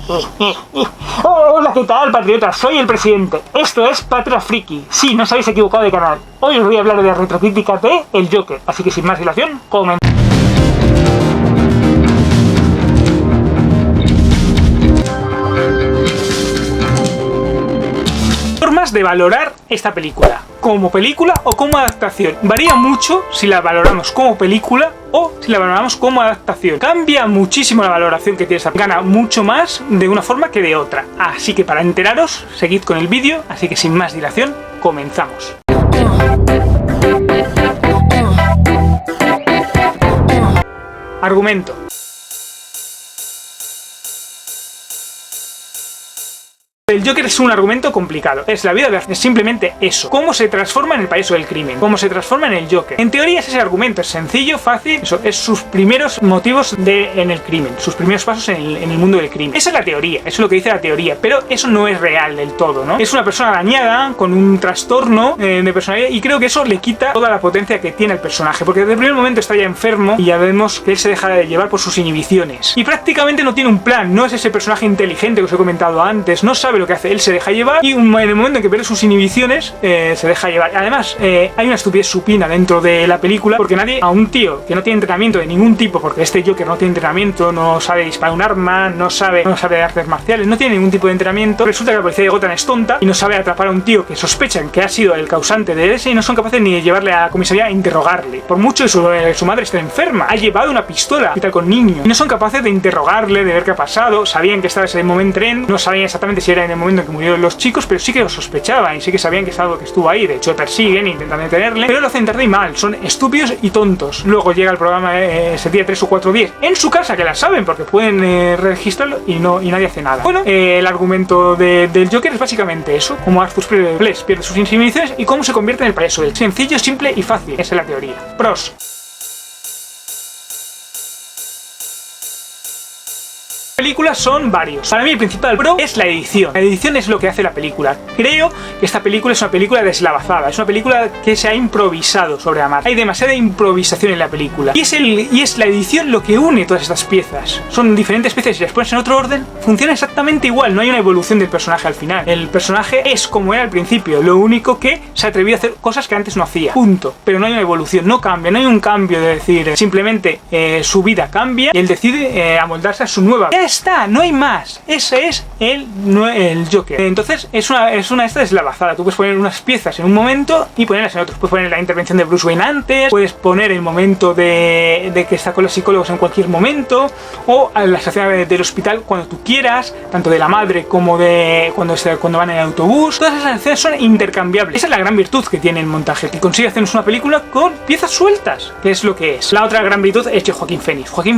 Hola, ¿qué tal, patriotas? Soy el presidente. Esto es Patria Friki. Sí, no os habéis equivocado de canal. Hoy os voy a hablar de la retrocrítica de El Joker. Así que sin más dilación, comenzamos. Formas de valorar esta película. Como película o como adaptación. Varía mucho si la valoramos como película o si la valoramos como adaptación. Cambia muchísimo la valoración que tiene esta película. Gana mucho más de una forma que de otra. Así que para enteraros, seguid con el vídeo. Así que sin más dilación, comenzamos. Argumento. El Joker es un argumento complicado. Es la vida de... es simplemente eso. Cómo se transforma en el payaso del crimen. Cómo se transforma en el Joker. En teoría es ese argumento. Es sencillo, fácil. Eso es sus primeros motivos en el crimen. Sus primeros pasos en el mundo del crimen. Esa es la teoría. Eso es lo que dice la teoría. Pero eso no es real del todo, ¿no? Es una persona dañada con un trastorno de personalidad. Y creo que eso le quita toda la potencia que tiene el personaje. Porque desde el primer momento está ya enfermo. Y ya vemos que él se deja de llevar por sus inhibiciones. Y prácticamente no tiene un plan. No es ese personaje inteligente que os he comentado antes. No sabe lo que hace, él se deja llevar y en el momento en que pierde sus inhibiciones se deja llevar. Además hay una estupidez supina dentro de la película porque nadie, a un tío que no tiene entrenamiento de ningún tipo, porque este Joker no tiene entrenamiento, no sabe disparar un arma, no sabe de artes marciales, no tiene ningún tipo de entrenamiento, resulta que la policía de Gotham es tonta y no sabe atrapar a un tío que sospechan que ha sido el causante de ese y no son capaces ni de llevarle a la comisaría a interrogarle, por mucho que su madre esté enferma, ha llevado una pistola y tal con niños y no son capaces de interrogarle, de ver qué ha pasado. Sabían que estaba ese momento en tren, no sabían exactamente si era en el momento en que murieron los chicos, pero sí que lo sospechaban y sí que sabían que es algo que estuvo ahí. De hecho le persiguen, intentan detenerle, pero lo hacen tarde y mal, son estúpidos y tontos. Luego llega el programa ese día 3 o 4 días en su casa, que la saben porque pueden registrarlo y nadie hace nada. Bueno, el argumento del Joker es básicamente eso, como Arthur Fleck pierde sus inhibiciones y cómo se convierte en el payaso del sencillo, simple y fácil. Esa es la teoría. Pros. Películas son varios. Para mí el principal pro es la edición. La edición es lo que hace la película. Creo que esta película es una película deslavazada. Es una película que se ha improvisado sobre la marcha. Hay demasiada improvisación en la película. Y es la edición lo que une todas estas piezas. Son diferentes piezas y las pones en otro orden. Funciona exactamente igual. No hay una evolución del personaje al final. El personaje es como era al principio. Lo único que se ha atrevido a hacer cosas que antes no hacía. Punto. Pero no hay una evolución. No cambia. No hay un cambio de decir simplemente su vida cambia y él decide amoldarse a su nueva vida. Está, no hay más. Ese es el Joker. Entonces es una esta deslavazada. Tú puedes poner unas piezas en un momento y ponerlas en otros. Puedes poner la intervención de Bruce Wayne antes, puedes poner el momento de que está con los psicólogos en cualquier momento, o a la estación del hospital cuando tú quieras, tanto de la madre como de cuando van en el autobús. Todas esas escenas son intercambiables. Esa es la gran virtud que tiene el montaje, que consigue hacernos una película con piezas sueltas, que es lo que es. La otra gran virtud es que Joaquin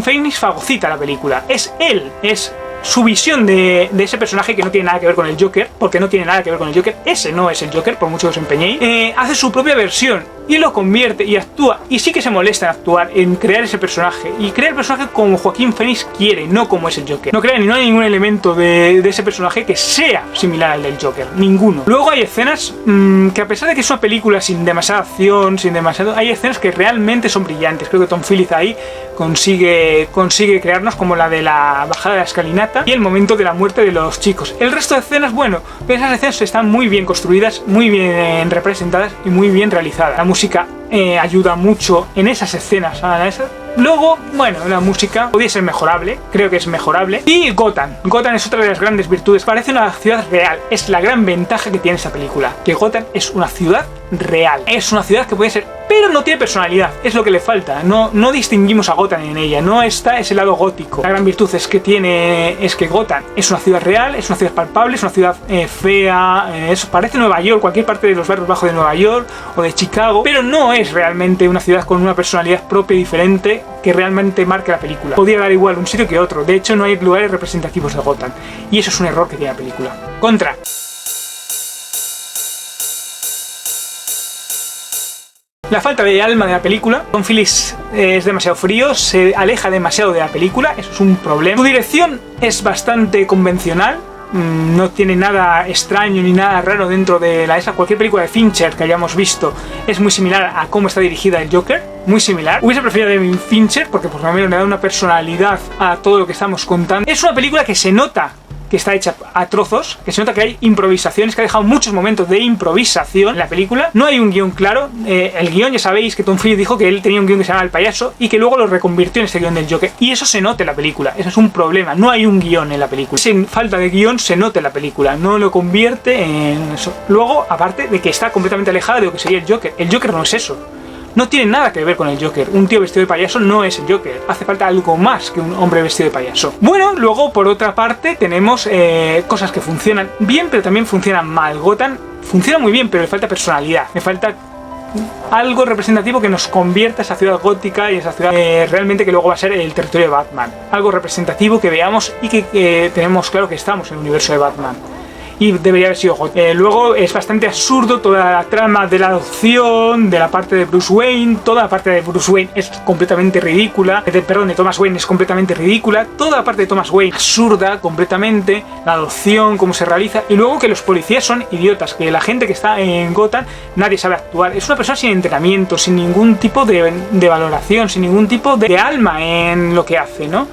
Phoenix fagocita la película. Es él, es su visión de ese personaje que no tiene nada que ver con el Joker, porque no tiene nada que ver con el Joker. Ese no es el Joker, por mucho que os empeñéis. Hace su propia versión y lo convierte y actúa, y sí que se molesta en actuar, en crear ese personaje y crea el personaje como Joaquin Phoenix quiere, no como es el Joker. No crea no hay ningún elemento de ese personaje que sea similar al del Joker, ninguno. Luego hay escenas que, a pesar de que es una película sin demasiada acción, hay escenas que realmente son brillantes. Creo que Tom Phillips ahí consigue crearnos, como la de la bajada de la escalinata y el momento de la muerte de los chicos. El resto de escenas, bueno, esas escenas están muy bien construidas, muy bien representadas y muy bien realizadas. La música ayuda mucho en esas escenas. Luego, bueno, la música podría ser mejorable, creo que es mejorable. Y Gotham es otra de las grandes virtudes. Parece una ciudad real, es la gran ventaja que tiene esta película, que Gotham es una ciudad real. Es una ciudad que puede ser, pero no tiene personalidad, es lo que le falta. No distinguimos a Gotham en ella, no está ese lado gótico. La gran virtud es que Gotham es una ciudad real, es una ciudad palpable, es una ciudad fea, parece Nueva York, cualquier parte de los barrios bajos de Nueva York o de Chicago, pero no es realmente una ciudad con una personalidad propia y diferente que realmente marque la película. Podría dar igual un sitio que otro. De hecho, no hay lugares representativos de Gotham, y eso es un error que tiene la película. Contra. La falta de alma de la película. Tom Phillips es demasiado frío, se aleja demasiado de la película, eso es un problema. Su dirección es bastante convencional, no tiene nada extraño ni nada raro dentro de cualquier película de Fincher que hayamos visto es muy similar a cómo está dirigida el Joker, muy similar. Hubiese preferido de Fincher porque por lo menos le da una personalidad a todo lo que estamos contando. Es una película que se nota que está hecha a trozos, que se nota que hay improvisaciones, que ha dejado muchos momentos de improvisación en la película. No hay un guión claro. El guión, ya sabéis que Tom Phillips dijo que él tenía un guión que se llama El Payaso y que luego lo reconvirtió en este guión del Joker. Y eso se nota en la película. Eso es un problema. No hay un guión en la película. Sin falta de guión se nota en la película. No lo convierte en eso. Luego, aparte de que está completamente alejada de lo que sería el Joker. El Joker no es eso. No tiene nada que ver con el Joker. Un tío vestido de payaso no es el Joker. Hace falta algo más que un hombre vestido de payaso. Bueno, luego por otra parte tenemos cosas que funcionan bien, pero también funcionan mal. Gotham funciona muy bien, pero le falta personalidad. Le falta algo representativo que nos convierta a esa ciudad gótica y esa ciudad realmente que luego va a ser el territorio de Batman. Algo representativo que veamos y que tenemos claro que estamos en el universo de Batman. Y debería haber sido Gotham. Luego es bastante absurdo toda la trama de la adopción, de la parte de Bruce Wayne. Toda la parte de Bruce Wayne es completamente ridícula. De Thomas Wayne es completamente ridícula. Toda la parte de Thomas Wayne absurda completamente. La adopción, cómo se realiza. Y luego que los policías son idiotas. Que la gente que está en Gotham, nadie sabe actuar. Es una persona sin entrenamiento, sin ningún tipo de valoración, sin ningún tipo de alma en lo que hace, ¿no?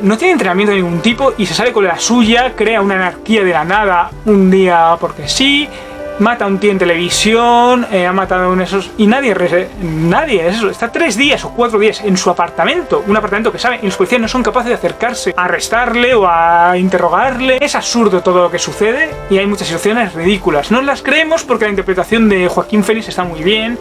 No tiene entrenamiento de ningún tipo y se sale con la suya, crea una anarquía de la nada un día porque sí, mata a un tío en televisión, ha matado a uno de esos y nadie es eso, está 3 días o 4 días en su apartamento, un apartamento que saben y los policías no son capaces de acercarse a arrestarle o a interrogarle. Es absurdo todo lo que sucede y hay muchas situaciones ridículas. No las creemos porque la interpretación de Joaquín Phoenix está muy bien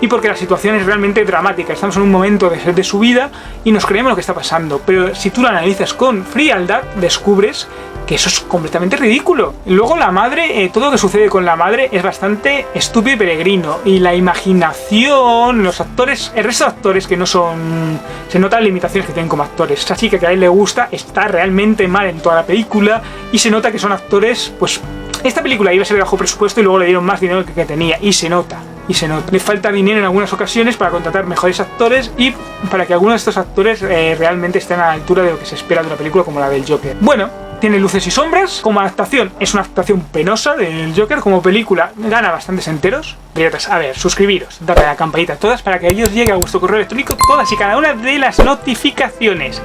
y porque la situación es realmente dramática. Estamos en un momento de su vida y nos creemos lo que está pasando. Pero si tú lo analizas con frialdad, descubres que eso es completamente ridículo. Luego la madre, todo lo que sucede con la madre es bastante estúpido y peregrino. Y la imaginación, los actores, el resto de actores que no son... Se notan limitaciones que tienen como actores. Esa chica que a él le gusta está realmente mal en toda la película y se nota que son actores, pues... Esta película iba a ser de bajo presupuesto y luego le dieron más dinero que tenía y se nota. Le falta dinero en algunas ocasiones para contratar mejores actores y para que algunos de estos actores realmente estén a la altura de lo que se espera de una película como la del Joker. Bueno, tiene luces y sombras. Como adaptación, es una adaptación penosa del Joker. Como película, gana bastantes enteros. A ver, suscribiros, darle a la campanita todas para que a ellos llegue a vuestro correo electrónico todas y cada una de las notificaciones.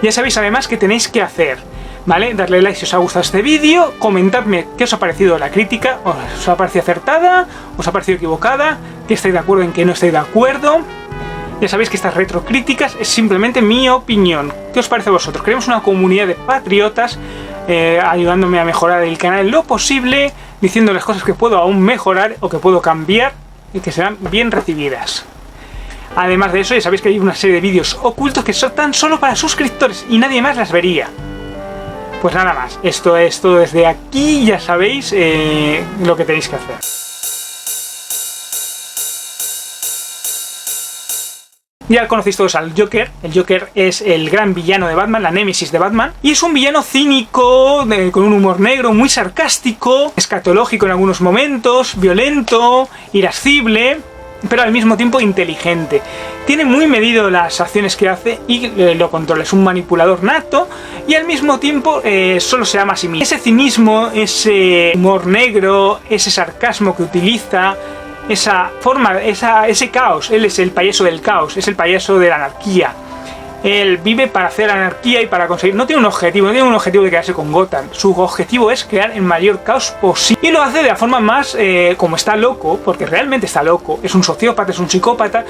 Ya sabéis además que tenéis que hacer, ¿vale? Darle like si os ha gustado este vídeo, comentadme qué os ha parecido la crítica, os ha parecido acertada, os ha parecido equivocada, que estáis de acuerdo en que no estáis de acuerdo. Ya sabéis que estas retrocríticas es simplemente mi opinión. ¿Qué os parece a vosotros? Queremos una comunidad de patriotas ayudándome a mejorar el canal en lo posible, diciendo las cosas que puedo aún mejorar o que puedo cambiar y que serán bien recibidas. Además de eso, ya sabéis que hay una serie de vídeos ocultos que son tan solo para suscriptores y nadie más las vería. Pues nada más, esto es todo desde aquí, ya sabéis lo que tenéis que hacer. Ya conocéis todos al Joker. El Joker es el gran villano de Batman, la némesis de Batman. Y es un villano cínico, con un humor negro, muy sarcástico, escatológico en algunos momentos, violento, irascible, pero al mismo tiempo inteligente. Tiene muy medido las acciones que hace y lo controla. Es un manipulador nato y al mismo tiempo solo se ama a sí mismo. Ese cinismo, ese humor negro, ese sarcasmo que utiliza, esa forma, ese caos. Él es el payaso del caos, es el payaso de la anarquía. Él vive para hacer anarquía y para conseguir... No tiene un objetivo de quedarse con Gotham. Su objetivo es crear el mayor caos posible. Y lo hace de la forma más... como está loco, porque realmente está loco. Es un sociópata, es un psicópata,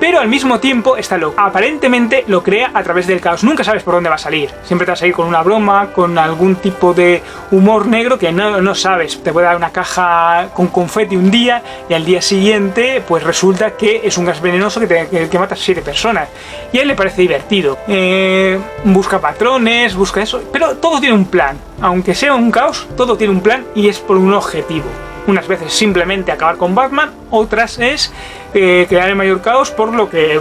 pero al mismo tiempo está loco. Aparentemente lo crea a través del caos. Nunca sabes por dónde va a salir. Siempre te va a salir con una broma, con algún tipo de humor negro que no sabes. Te puede dar una caja con confeti un día y al día siguiente pues resulta que es un gas venenoso que mata a 7 personas. Y a él le parece divertido. Busca patrones, busca eso. Pero todo tiene un plan. Aunque sea un caos, todo tiene un plan y es por un objetivo. Unas veces simplemente acabar con Batman, otras es crear el mayor caos por lo que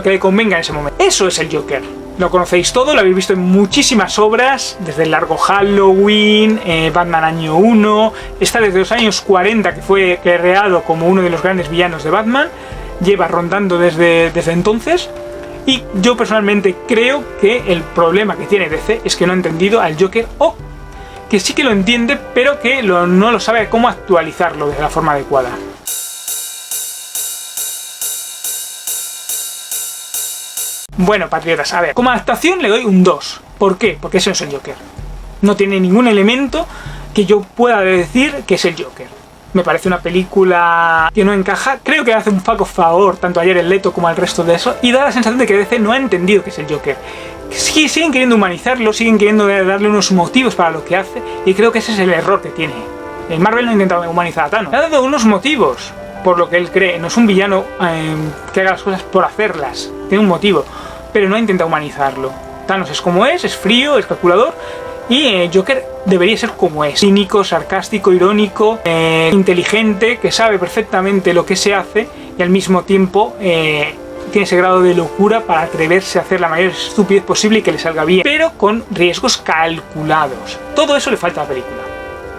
le convenga en ese momento. Eso es el Joker. Lo conocéis todo, lo habéis visto en muchísimas obras, desde el largo Halloween, Batman año 1, está desde los años 40 que fue creado como uno de los grandes villanos de Batman, lleva rondando desde entonces. Y yo personalmente creo que el problema que tiene DC es que no ha entendido al Joker o que sí que lo entiende, pero que no lo sabe cómo actualizarlo de la forma adecuada. Bueno, patriotas, a ver, como adaptación le doy un 2. ¿Por qué? Porque eso no es el Joker. No tiene ningún elemento que yo pueda decir que es el Joker. Me parece una película que no encaja. Creo que hace un flaco favor tanto a Jared Leto como al resto de eso. Y da la sensación de que DC no ha entendido que es el Joker. Siguen queriendo humanizarlo, siguen queriendo darle unos motivos para lo que hace. Y creo que ese es el error que tiene. Marvel no ha intentado humanizar a Thanos. Le ha dado unos motivos por lo que él cree. No es un villano que haga las cosas por hacerlas. Tiene un motivo. Pero no ha intentado humanizarlo. Thanos es como es frío, es calculador. Y Joker debería ser como es, cínico, sarcástico, irónico, inteligente, que sabe perfectamente lo que se hace y al mismo tiempo tiene ese grado de locura para atreverse a hacer la mayor estupidez posible y que le salga bien, pero con riesgos calculados. Todo eso le falta a la película.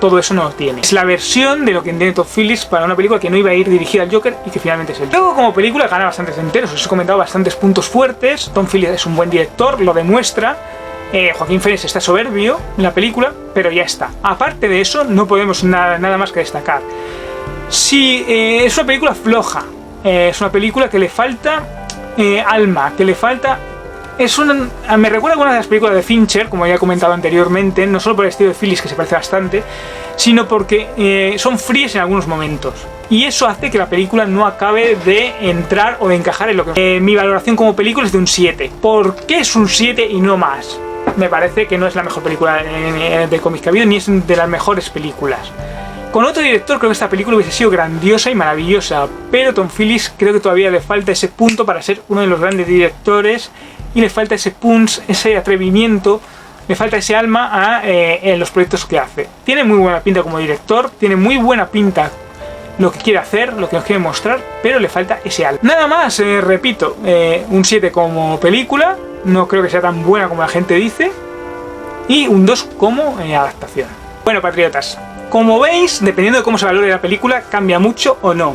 Todo eso no lo tiene. Es la versión de lo que entiende Todd Phillips para una película que no iba a ir dirigida al Joker y que finalmente es el Joker. Luego, como película, gana bastantes enteros. Os he comentado bastantes puntos fuertes. Tom Phillips es un buen director, lo demuestra. Joaquín Phoenix está soberbio en la película, pero ya está. Aparte de eso, no podemos nada más que destacar. Si es una película floja, es una película que le falta alma, que le falta... me recuerda a algunas de las películas de Fincher, como ya he comentado anteriormente, no solo por el estilo de Phillips, que se parece bastante, sino porque son frías en algunos momentos. Y eso hace que la película no acabe de entrar o de encajar en lo que... mi valoración como película es de un 7. ¿Por qué es un 7 y no más? Me parece que no es la mejor película de cómics que ha habido, ni es de las mejores películas. Con otro director creo que esta película hubiese sido grandiosa y maravillosa, pero Tom Phillips creo que todavía le falta ese punto para ser uno de los grandes directores, y le falta ese punch, ese atrevimiento, le falta ese alma en los proyectos que hace. Tiene muy buena pinta como director, tiene muy buena pinta lo que quiere hacer, lo que nos quiere mostrar, pero le falta ese alma. Nada más, repito, un 7 como película, no creo que sea tan buena como la gente dice, y un 2 como adaptación. Bueno, patriotas, como veis, dependiendo de cómo se valore la película, cambia mucho o no.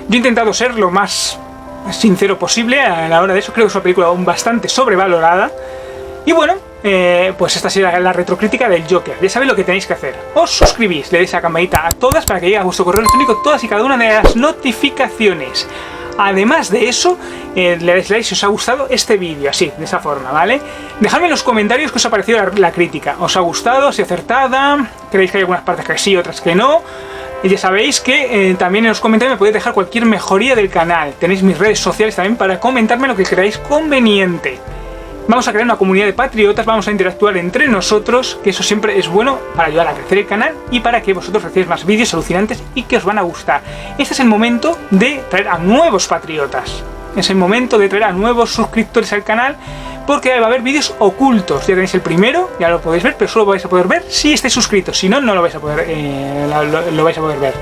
Yo he intentado ser lo más sincero posible a la hora de eso. Creo que es una película aún bastante sobrevalorada. Y bueno, pues esta será la retrocrítica del Joker. Ya sabéis lo que tenéis que hacer. Os suscribís, le dais a la campanita a todas para que llegue a vuestro correo electrónico todas y cada una de las notificaciones. Además de eso, le dais like si os ha gustado este vídeo, así, de esa forma, ¿vale? Dejadme en los comentarios qué os ha parecido la crítica. ¿Os ha gustado? ¿Si acertada? ¿Creéis que hay algunas partes que sí, otras que no? Y ya sabéis que también en los comentarios me podéis dejar cualquier mejoría del canal. Tenéis mis redes sociales también para comentarme lo que creáis conveniente. Vamos a crear una comunidad de patriotas, vamos a interactuar entre nosotros, que eso siempre es bueno para ayudar a crecer el canal y para que vosotros recibáis más vídeos alucinantes y que os van a gustar. Este es el momento de traer a nuevos patriotas. Es el momento de traer a nuevos suscriptores al canal, porque va a haber vídeos ocultos. Ya tenéis el primero, ya lo podéis ver, pero solo lo vais a poder ver si estáis suscritos. Si no, no lo vais a poder, lo vais a poder ver.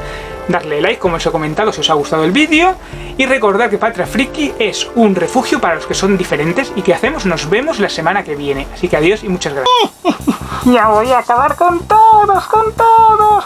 Darle like, como os he comentado, si os ha gustado el vídeo. Y recordad que Patria Friki es un refugio para los que son diferentes. Y que hacemos, nos vemos la semana que viene. Así que adiós y muchas gracias. Ya voy a acabar con todos, con todos.